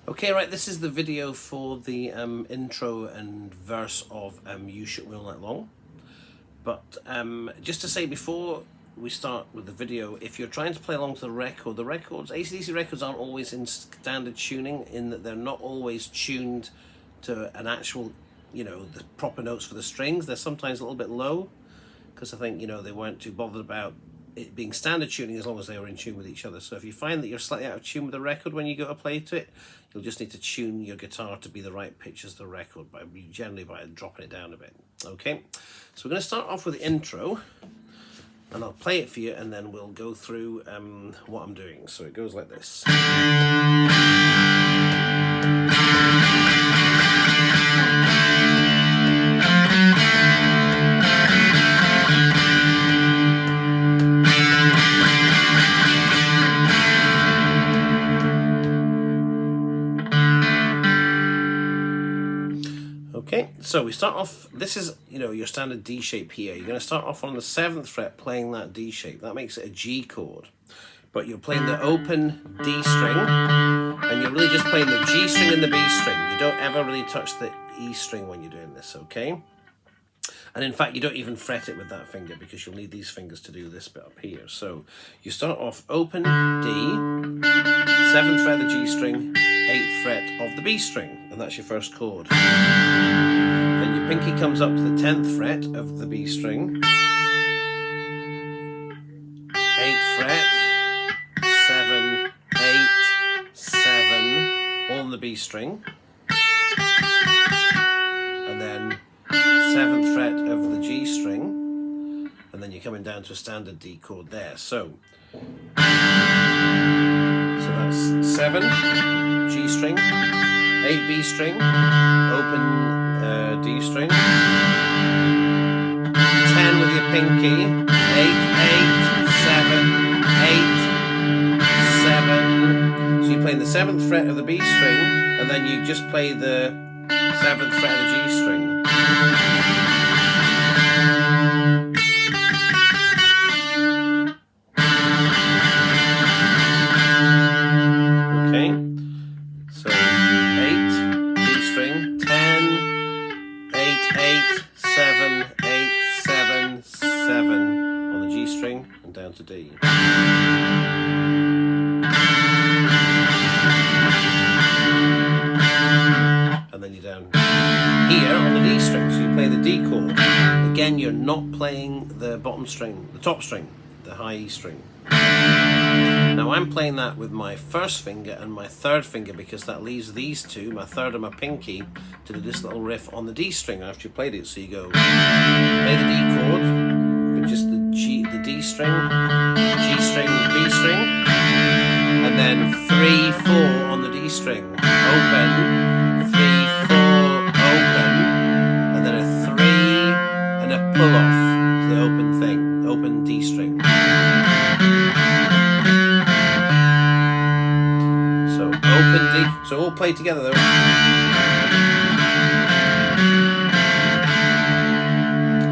Okay, right, this is the video for the intro and verse of You Shook Me All Night Long. But just to say before we start with the video, if you're trying to play along to the records, AC/DC records aren't always in standard tuning, in that they're not always tuned to an actual, the proper notes for the strings. They're sometimes a little bit low, because I think, they weren't too bothered about it being standard tuning as long as they were in tune with each other. So if you find that you're slightly out of tune with the record when you go to play to it, you'll just need to tune your guitar to be the right pitch as the record, generally by dropping it down a bit. Okay, so we're going to start off with the intro, and I'll play it for you, and then we'll go through what I'm doing. So it goes like this. Okay, so we start off, this is, your standard D shape here. You're going to start off on the 7th fret playing that D shape. That makes it a G chord. But you're playing the open D string, and you're really just playing the G string and the B string. You don't ever really touch the E string when you're doing this, okay? And in fact, you don't even fret it with that finger, because you'll need these fingers to do this bit up here. So you start off open D, 7th fret of the G string, 8th fret of the B string, and that's your first chord. Then your pinky comes up to the 10th fret of the B string, 8th fret, 7, 8, 7, all in the B string, and then 7th fret of the G string, and then you're coming down to a standard D chord there. So that's 7, G string, 8 B string, open D string, 10 with your pinky, 8, 8, 7, 8, 7. So you're playing the 7th fret of the B string, and then you just play the 7th fret of the G string. Okay, so 8, B string, 10, 8, 8, 7, 8, 7, 7 on the G string and down to D. And then you're down here on the D string, so you play the D chord. Again, you're not playing the bottom string, the top string, the high E string. Now I'm playing that with my first finger and my third finger, because that leaves these two, my third and my pinky, to do this little riff on the D string after you played it. So you go play the D chord, but just the D string, G string, B string, and then 3, 4 on the D string, open, 3, 4, open, and then a 3 and a pull off to the open thing, open D string. So open D, so all play together though. I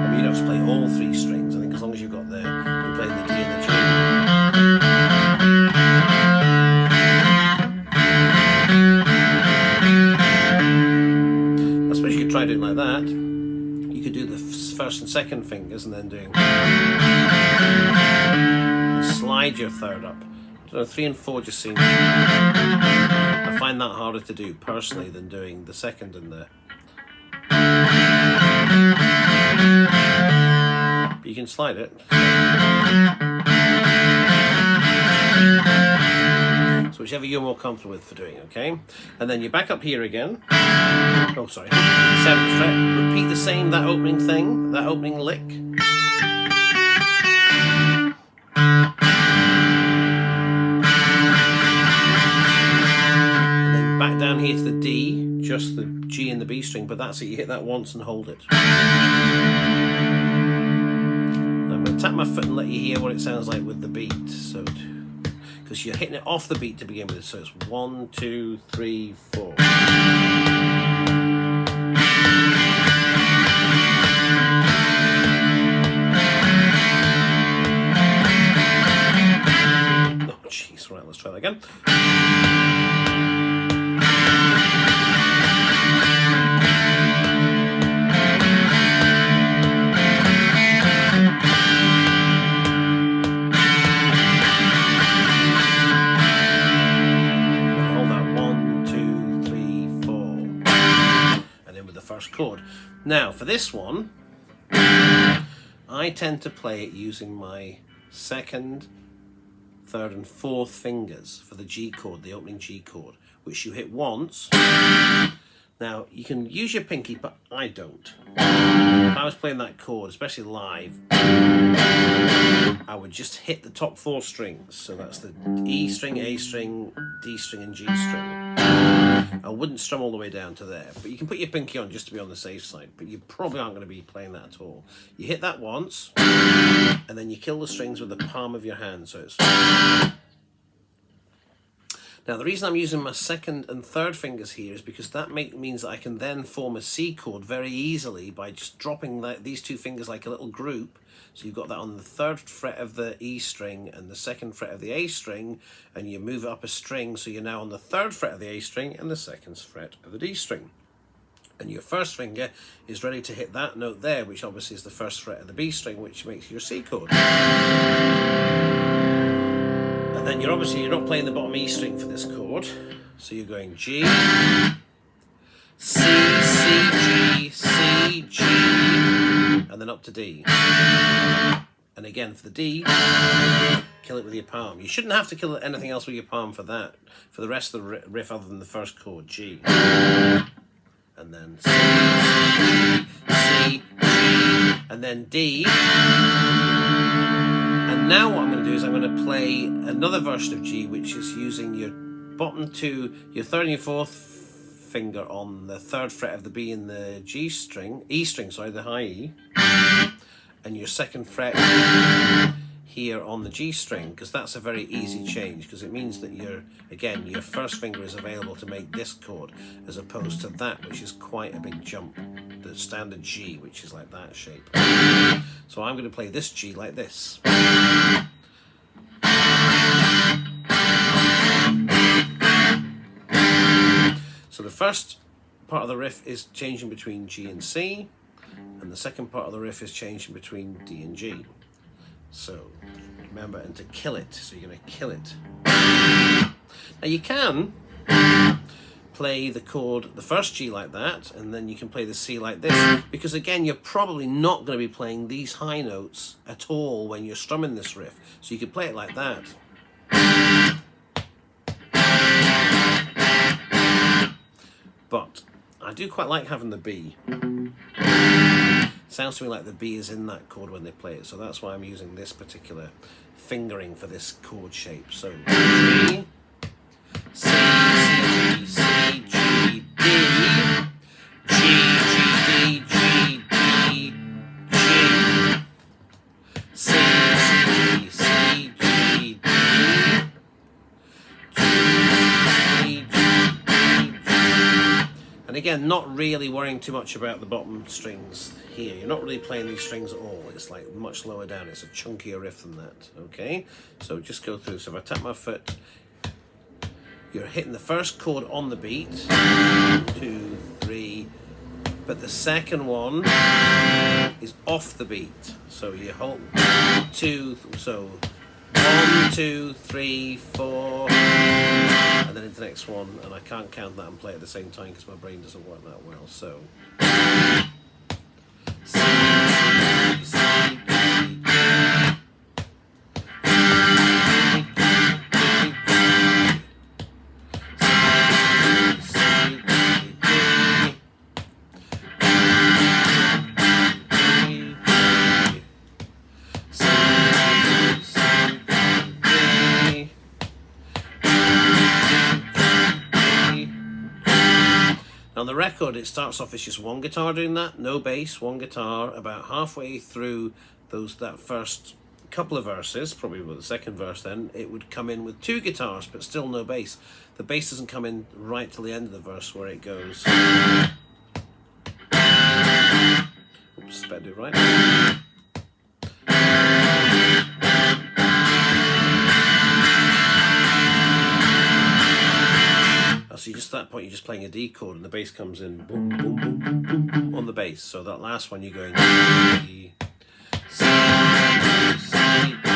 mean, you don't have to play all 3 strings, I think, as long as you've got you're playing the D and the G. I suppose you could try doing like that. You could do the first and second fingers and then slide your third up. So 3 and 4 just seems, I find that harder to do personally than doing the second and the. But you can slide it. So whichever you're more comfortable with for doing, okay? And then you're back up here again. Oh, sorry. 7th fret. Repeat the same, that opening thing, that opening lick. Back down here to the D, just the G and the B string, but that's it, you hit that once and hold it. I'm going to tap my foot and let you hear what it sounds like with the beat, so because you're hitting it off the beat to begin with, so it's 1, 2, 3, 4. Oh jeez, right, let's try that again. chord. Now for this one, I tend to play it using my second, third and fourth fingers for the G chord, the opening G chord, which you hit once. Now you can use your pinky, but I don't. If I was playing that chord, especially live, I would just hit the top 4 strings. So that's the E string, A string, D string and G string. I wouldn't strum all the way down to there, but you can put your pinky on just to be on the safe side, but you probably aren't going to be playing that at all. You hit that once, and then you kill the strings with the palm of your hand. So it's... Now the reason I'm using my second and third fingers here is because that means that I can then form a C chord very easily by just dropping these 2 fingers like a little group. So you've got that on the 3rd fret of the E string and the 2nd fret of the A string, and you move it up a string, so you're now on the 3rd fret of the A string and the 2nd fret of the D string. And your first finger is ready to hit that note there, which obviously is the 1st fret of the B string, which makes your C chord. And then you're not playing the bottom E string for this chord, so you're going G, C, C, G, C, G, and then up to D. And again for the D, kill it with your palm. You shouldn't have to kill anything else with your palm for that, for the rest of the riff other than the first chord, G. And then C, C, G, and then D. And now what I'm going to do is I'm going to play another version of G, which is using your bottom 2, your 3rd and your 4th finger on the 3rd fret of the B and the G string, E string, sorry, the high E, and your 2nd fret here on the G string, because that's a very easy change, because it means that your first finger is available to make this chord, as opposed to that, which is quite a big jump, the standard G, which is like that shape. So I'm going to play this G like this. So the first part of the riff is changing between G and C, and the second part of the riff is changing between D and G. So remember, and to kill it, so you're going to kill it. Now you can play the chord, the first G like that, and then you can play the C like this, because again, you're probably not going to be playing these high notes at all when you're strumming this riff. So you could play it like that. But I do quite like having the B. Sounds to me like the B is in that chord when they play it, so that's why I'm using this particular fingering for this chord shape. So G, C, C, C, G, D, G, G, D, G, D, G, C, C, C, G, D, and again, not really worrying too much about the bottom strings here. You're not really playing these strings at all. It's like much lower down. It's a chunkier riff than that, okay? So just go through. So if I tap my foot, you're hitting the first chord on the beat, 2, 3, but the second one is off the beat. So you hold 2, so 1, 2, 3, 4, and then into the next one, and I can't count that and play at the same time because my brain doesn't work that well. So C, C, C, D, on the record, it starts off as just one guitar doing that, no bass, one guitar. About halfway through that first couple of verses, probably with the second verse then, it would come in with 2 guitars, but still no bass. The bass doesn't come in right till the end of the verse where it goes. Oops, better do it right. So just at that point, you're just playing a D chord, and the bass comes in boom, boom, boom, boom, boom, boom on the bass. So that last one, you're going D, C, C, D,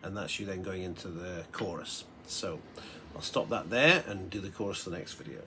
and that's you then going going into the chorus. So I'll stop that there and do the chorus for the next video.